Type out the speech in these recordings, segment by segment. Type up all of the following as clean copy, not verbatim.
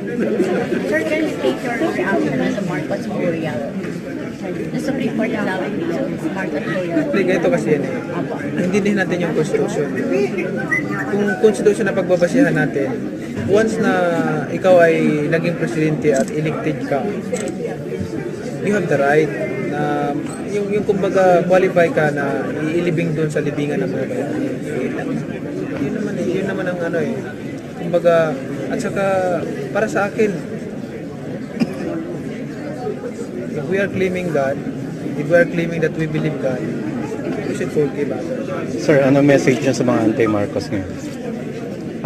Sir, can you take your reaction on the Marcos Memorial? The Supreme Court allowing the Marcos Memorial. Hindi, ganito kasi yan eh. Hindi din natin yung Constitution. Kung Constitution na pagbabasihan natin, once na ikaw ay naging presidente at elected ka, you have the right na yung kumbaga qualify ka na iilibing doon sa libingan ng mga bayan. Yun naman ang ano eh. Kumbaga, at saka para sa akin, if we are claiming God, if we are claiming that we believe God, we should forgive others. Sir, ano message niya sa mga anti-Marcos ngayon?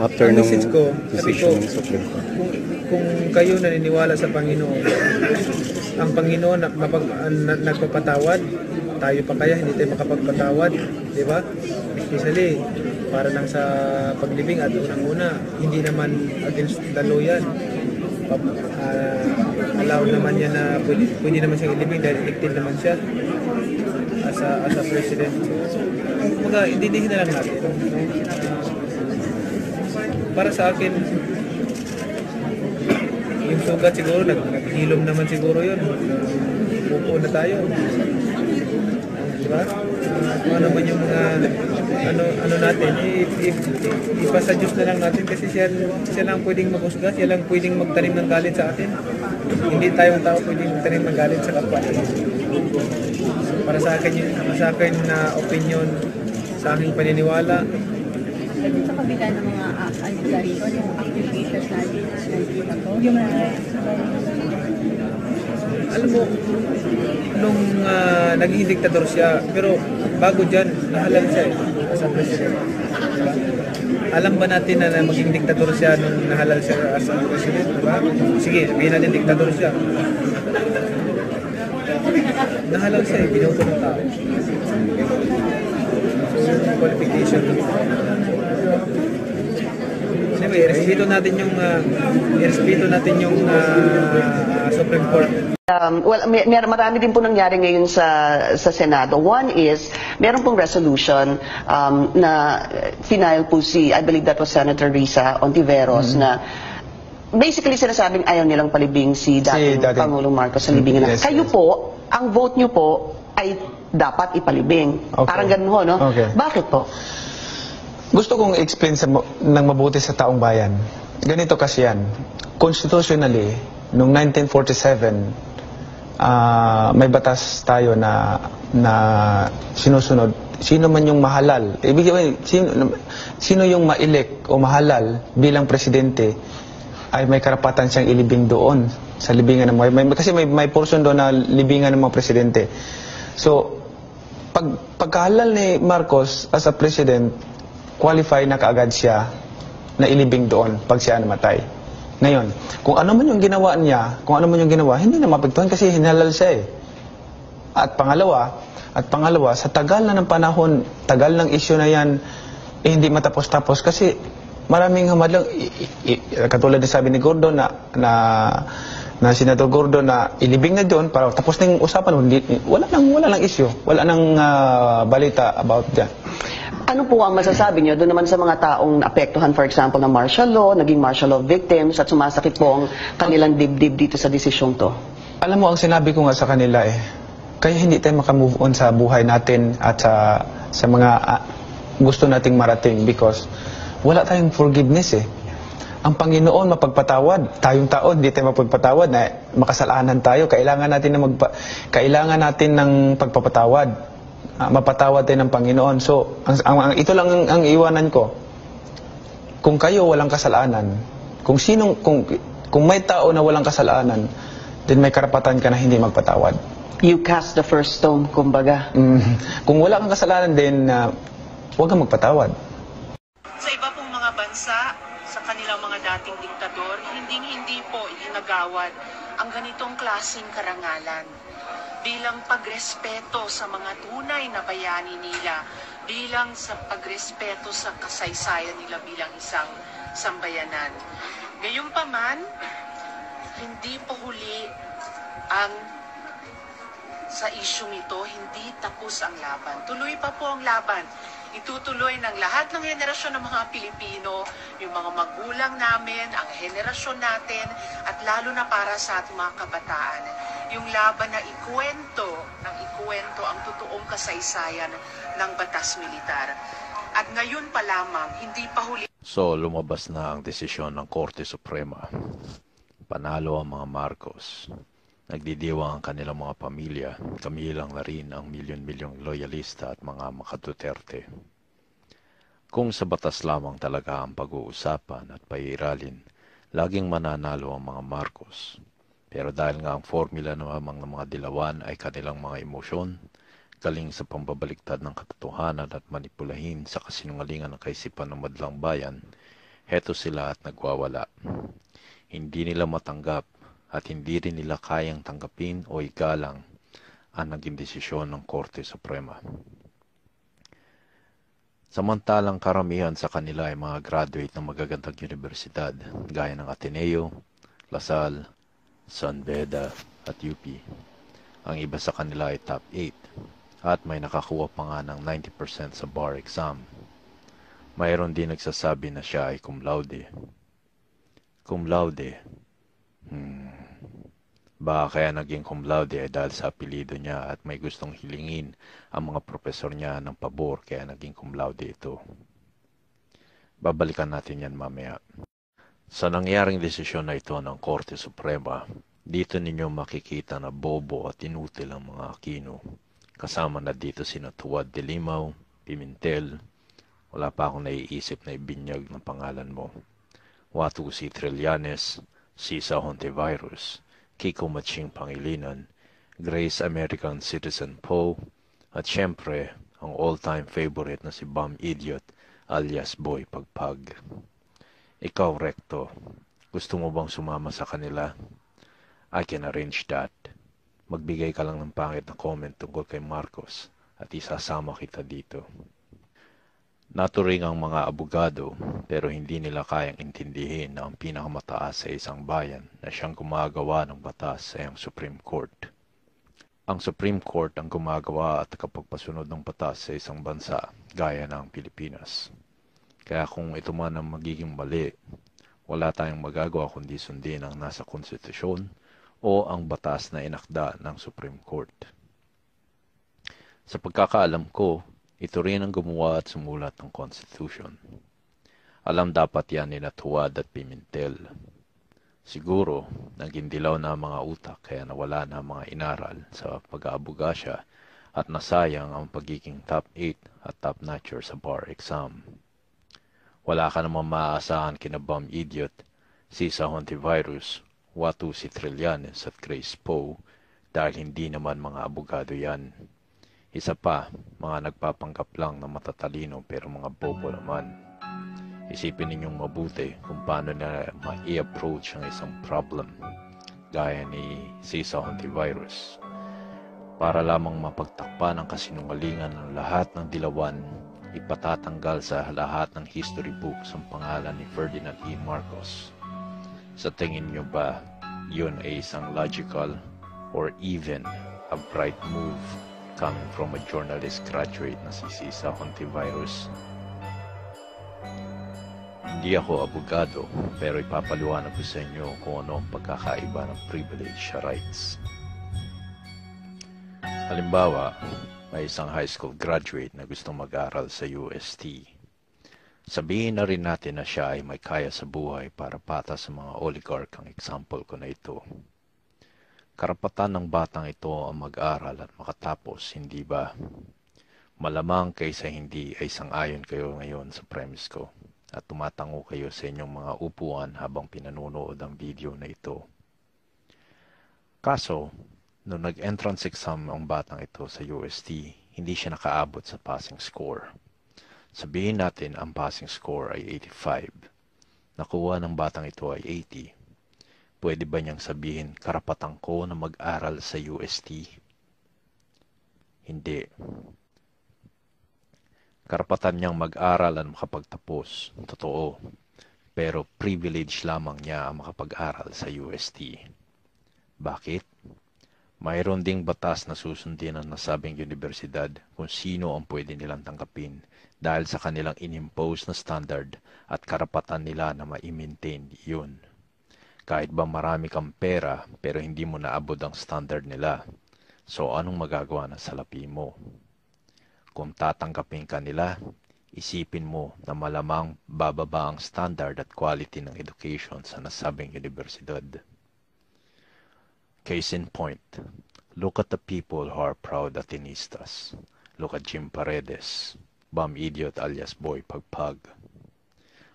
After nung message ko, decision ng Supreme Court. Kung kayo naniniwala sa Panginoon, ang Panginoon nagpapatawad, tayo pa kaya hindi tayo makapagpatawad, di ba? Especially, para lang sa paglibing at unang-una, hindi naman against the law yan. Allow naman niya na pwede naman siyang ilibing dahil elected naman siya as a president. So, intindihin na lang natin. Para sa akin, yung sugat siguro, naghilom naman siguro yun. Pupo na tayo. Diba? Kung ano man yung mga ano natin, ipasa Diyos na lang natin kasi siya lang pwedeng maghusga, siya lang pwedeng magtanim ng galit sa atin. Hindi tayong tao pwedeng magtanim ng galit sa kapwa. So, para sa akin na opinion, sa aking paniniwala, Sa kabila ng mga algorithm, yung activators natin, alam mo, nung naging diktador siya, pero bago dyan, nahalal siya as a president. Diba? Alam ba natin na maging diktador siya nung nahalal siya as a president? Diba? Sige, sabihin natin diktador siya. Nahalal siya, binuto ng tao. So, qualification. Anyway, respeto natin yung Supreme Court. Well, marami din po nangyari ngayon sa Senado. One is, meron pong resolution na final po I believe that was Senator Risa Ontiveros, na basically sinasabing ayaw nilang palibing si dating Pangulong Marcos sa libingan. Yes, Kayo po, ang vote nyo po ay dapat ipalibing. Okay. Parang ganun ho, no? Okay. Bakit po? Gusto kong explain ng mabuti sa taong bayan. Ganito kasi yan. Constitutionally, noong 1947, may batas tayo na sinusunod. Sino man yung mahalal, ibig sabihin, sino yung mailek o mahalal bilang presidente ay may karapatan siyang ilibing doon sa libingan ng mga, kasi may portion doon na libingan ng mga presidente. So, pagkahalal ni Marcos as a president, qualify na kaagad siya na ilibing doon pag siya namatay. Ngayon, kung ano man yung ginawa niya, hindi na mapagtuhan kasi hinalal siya eh. At pangalawa, sa tagal na ng panahon, tagal ng issue na yan, hindi matapos-tapos kasi maraming hamadlang, katulad na sabi ni Gordon na Senator Gordon na ilibing na doon para tapos na yung usapan, wala nang issue, wala nang balita about that. Ano po ang masasabi niyo doon naman sa mga taong apektuhan, for example, ng martial law, naging martial law victims, at sumasakit po ang kanilang dibdib dito sa desisyong to? Alam mo, ang sinabi ko nga sa kanila kaya hindi tayo makamove on sa buhay natin at sa mga gusto nating marating because wala tayong forgiveness Ang Panginoon mapagpatawad, tayong tao hindi tayo mapagpatawad na makasalanan tayo, kailangan natin ng pagpapatawad. Mapatawad tayo ng Panginoon. So, ito lang ang iwanan ko. Kung kayo walang kasalanan, kung may tao na walang kasalanan, then may karapatan ka na hindi magpatawad. You cast the first stone, kumbaga. Kung wala kang kasalanan, then huwag kang magpatawad. Sa iba pong mga bansa, sa kanilang mga dating diktador, hindi po inagawad ang ganitong klaseng karangalan. Bilang pagrespeto sa mga tunay na bayani nila, bilang sa pagrespeto sa kasaysayan nila bilang isang sambayanan. Gayunpaman, hindi po huli sa isyung ito, hindi tapos ang laban. Tuloy pa po ang laban. Itutuloy ng lahat ng henerasyon ng mga Pilipino, yung mga magulang namin, ang henerasyon natin, at lalo na para sa ating mga kabataan. Yung laban na ikwento ang totoong kasaysayan ng batas militar. At ngayon pa lamang, hindi pa huli. So, lumabas na ang desisyon ng Korte Suprema. Panalo ang mga Marcos. Nagdidiwang ang kanilang mga pamilya, kamilang na rin ang milyon-milyong loyalista at mga makaduterte. Kung sa batas lamang talaga ang pag-uusapan at paiiralin, laging mananalo ang mga Marcos. Pero dahil nga ang formula namang ng mga dilawan ay kanilang mga emosyon, galing sa pambabaliktad ng katotohanan at manipulahin sa kasinungalingan ng kaisipan ng madlang bayan, heto sila at nagwawala. Hindi nila matanggap at hindi rin nila kayang tanggapin o igalang ang naging desisyon ng Korte Suprema. Samantalang karamihan sa kanila ay mga graduate ng magagandang universidad gaya ng Ateneo, LaSalle, San Beda at UP. Ang iba sa kanila ay top 8 at may nakakuha pa nga ng 90% sa bar exam. Mayroon din nagsasabi na siya ay cum laude. Cum laude? Baka kaya naging cum laude ay dahil sa apelido niya at may gustong hilingin ang mga profesor niya ng pabor kaya naging cum laude ito. Babalikan natin yan mamaya. Sa nangyaring desisyon na ito ng Korte Suprema, dito ninyo makikita na bobo at inutil ang mga Aquino. Kasama na dito sina Tuwad de Limaw, Pimentel, wala pa akong naiisip na ibinyag ng pangalan mo. Watu si Trillanes, Sisa Hontivirus, Kiko Maching Pangilinan, Grace American Citizen Poe, at syempre, ang all-time favorite na si Bam Idiot alias Boy Pagpag. Ikaw, Recto, gusto mo bang sumama sa kanila? I can arrange that. Magbigay ka lang ng pangit na comment tungkol kay Marcos at isasama kita dito. Naturing ang mga abogado pero hindi nila kayang intindihin na ang pinakamataas sa isang bayan na siyang gumagawa ng batas ay ang Supreme Court. Ang Supreme Court ang gumagawa at kapagpasunod ng batas sa isang bansa gaya ng Pilipinas. Kaya kung ito man ang magiging mali, wala tayong magagawa kundi sundin ang nasa konstitusyon o ang batas na inakda ng Supreme Court. Sa pagkakaalam ko, ito rin ang gumawa at sumulat ng Constitution. Alam dapat yan nila Tuwad at Pimentel. Siguro, naging dilaw na ang mga utak kaya nawala na ang mga inaral sa pag-aabogasya at nasayang ang pagiging top 8 at top notcher sa bar exam. Wala ka naman maaasahan kina Bam Idiot, Sisa Hontivirus, Watu si Trillanes at Grace Poe dahil hindi naman mga abogado yan. Isa pa, mga nagpapanggap lang na matatalino pero mga bobo naman. Isipin ninyong mabuti kung paano na ma-i-approach ang isang problem gaya ni Sisa Hontivirus. Para lamang mapagtakpan ang kasinungalingan ng lahat ng dilawan, ipatatanggal sa lahat ng history books ang pangalan ni Ferdinand E. Marcos. Sa tingin nyo ba, yun ay isang logical or even a bright move coming from a journalist graduate na si Sisa Hontivirus? Hindi ako abogado, pero ipapaliwanag ko sa inyo kung ano ang pagkakaiba ng privilege sa rights. Halimbawa, may isang high school graduate na gustong mag-aral sa UST. Sabihin na rin natin na siya ay may kaya sa buhay para patas sa mga oligarch ang example ko na ito. Karapatan ng batang ito ang mag-aral at makatapos, hindi ba? Malamang kaysa hindi ay sang-ayon kayo ngayon sa premise ko at tumatango kayo sa inyong mga upuan habang pinanonood ang video na ito. Kaso, nung nag-entrance exam ang batang ito sa UST, hindi siya nakaabot sa passing score. Sabihin natin ang passing score ay 85. Nakuha ng batang ito ay 80. Pwede ba niyang sabihin, karapatan ko na mag-aral sa UST? Hindi. Karapatan niyang mag-aral at makapagtapos, totoo. Pero privilege lamang niya ang makapag-aral sa UST. Bakit? Mayroon ding batas na susundin ng nasabing universidad kung sino ang pwede nilang tanggapin dahil sa kanilang inimpose na standard at karapatan nila na ma-maintain yun. Kahit ba marami kang pera pero hindi mo naabot ang standard nila, so anong magagawa ng salapi mo? Kung tatanggapin ka nila, isipin mo na malamang bababa ang standard at quality ng education sa nasabing universidad. Case in point, look at the people who are proud Atenistas. Look at Jim Paredes, Bum Idiot alias Boy Pagpag.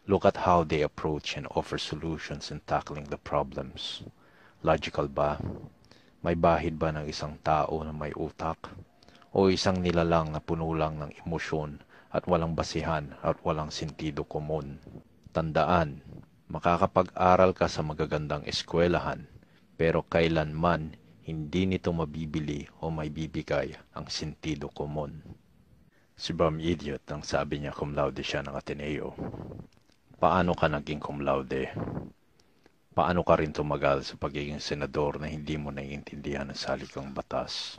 Look at how they approach and offer solutions in tackling the problems. Logical ba? May bahid ba ng isang tao na may utak? O isang nilalang na puno lang ng emosyon at walang basihan at walang sentido komon? Tandaan, makakapag-aral ka sa magagandang eskwelahan, pero kailanman hindi nito mabibili o may bibigay ang sentido komon. Si Bum Idiot ang sabi niya cum laude siya ng Ateneo. Paano ka naging cum laude? Paano ka rin tumagal sa pagiging senador na hindi mo naiintindihan ang salikang batas?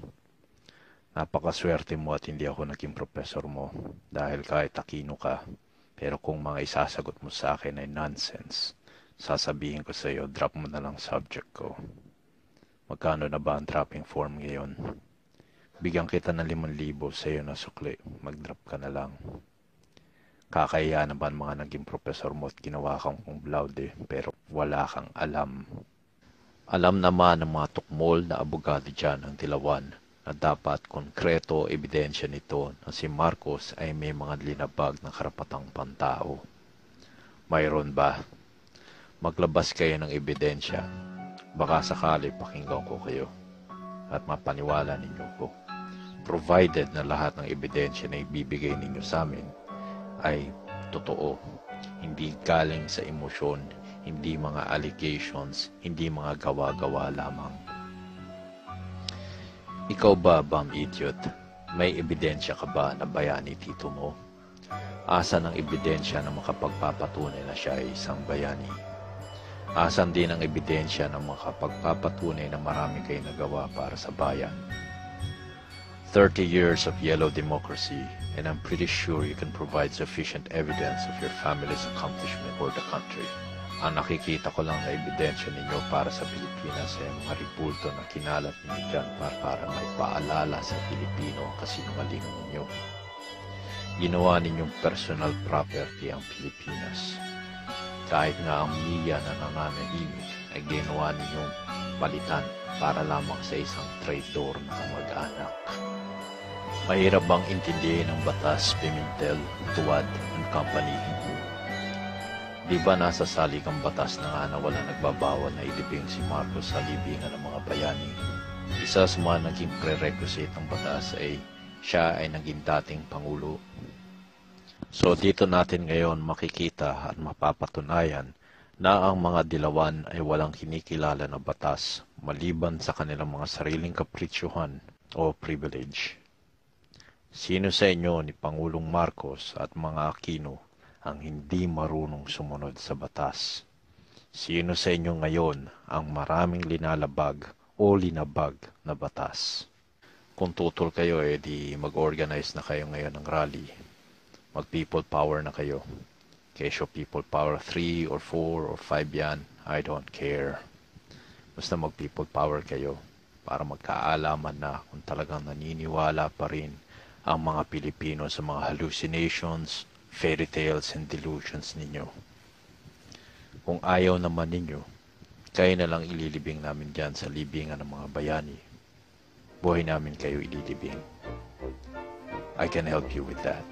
Napakaswerte mo at hindi ako naging professor mo dahil kahit takino ka, pero kung mga isasagot mo sa akin ay nonsense, sasabihin ko sa iyo, drop mo na lang subject ko. Magkano na ba ang dropping form ngayon? Bigyan kita ng 5,000 sa iyo na sukli, mag-drop ka na lang. Kakaya naman mga naging professor mo at ginawa kang cum laude, pero wala kang alam. Alam naman ng mga tukmol na abogado dyan ang Dilawan na dapat konkreto ebidensya nito na si Marcos ay may mga linabag na karapatang pantao. Mayroon ba? Maglabas kayo ng ebidensya. Baka sakali pakinggan ko kayo at mapaniwala ninyo ko. Provided na lahat ng ebidensya na ibibigay ninyo sa amin ay totoo, hindi galing sa emosyon, hindi mga allegations, hindi mga gawa-gawa lamang. Ikaw ba, Bum Idiot, may ebidensya ka ba na bayani tito mo? Asan ang ebidensya na makapagpapatunay na siya ay isang bayani? Asan din ang ebidensya na makapagpapatunay na marami kayo nagawa para sa bayan? 30 years of yellow democracy, and I'm pretty sure you can provide sufficient evidence of your family's accomplishment for the country. Ang nakikita ko lang na ebidensya ninyo para sa Pilipinas ay mga ribulto na kinalat ninyo dyan para may paalala sa Pilipino ang kasinungalingan ninyo. Ginawa ninyong personal property ang Pilipinas. Kahit nga ang media na nananahimik ay ginawa ninyong palitan para lamang sa isang traidor na kamag-anak. Mahirap bang intindihin ang batas, Pimentel, Tuwad, and Company? Di ba nasa salikang batas na nga na wala nagbabawal na ilibing si Marcos sa libingan ng mga bayani? Isa sa mga naging prerequisite ng batas ay siya ay naging dating Pangulo. So dito natin ngayon makikita at mapapatunayan na ang mga Dilawan ay walang kinikilala na batas maliban sa kanilang mga sariling kapritsyohan o privilege. Sino sa inyo ni Pangulong Marcos at mga Aquino ang hindi marunong sumunod sa batas? Sino sa inyo ngayon ang maraming linalabag o linabag na batas? Kung tutol kayo, di mag-organize na kayo ngayon ng rally. Mag-people power na kayo. Kesyo people power 3 or 4 or 5 yan, I don't care. Basta mag-people power kayo para magkaalaman na kung talagang naniniwala pa rin ang mga Pilipino sa mga hallucinations, fairy tales, and delusions ninyo. Kung ayaw naman ninyo, kayo na lang ililibing namin dyan sa libingan ng mga bayani. Buhay namin kayo ililibing. I can help you with that.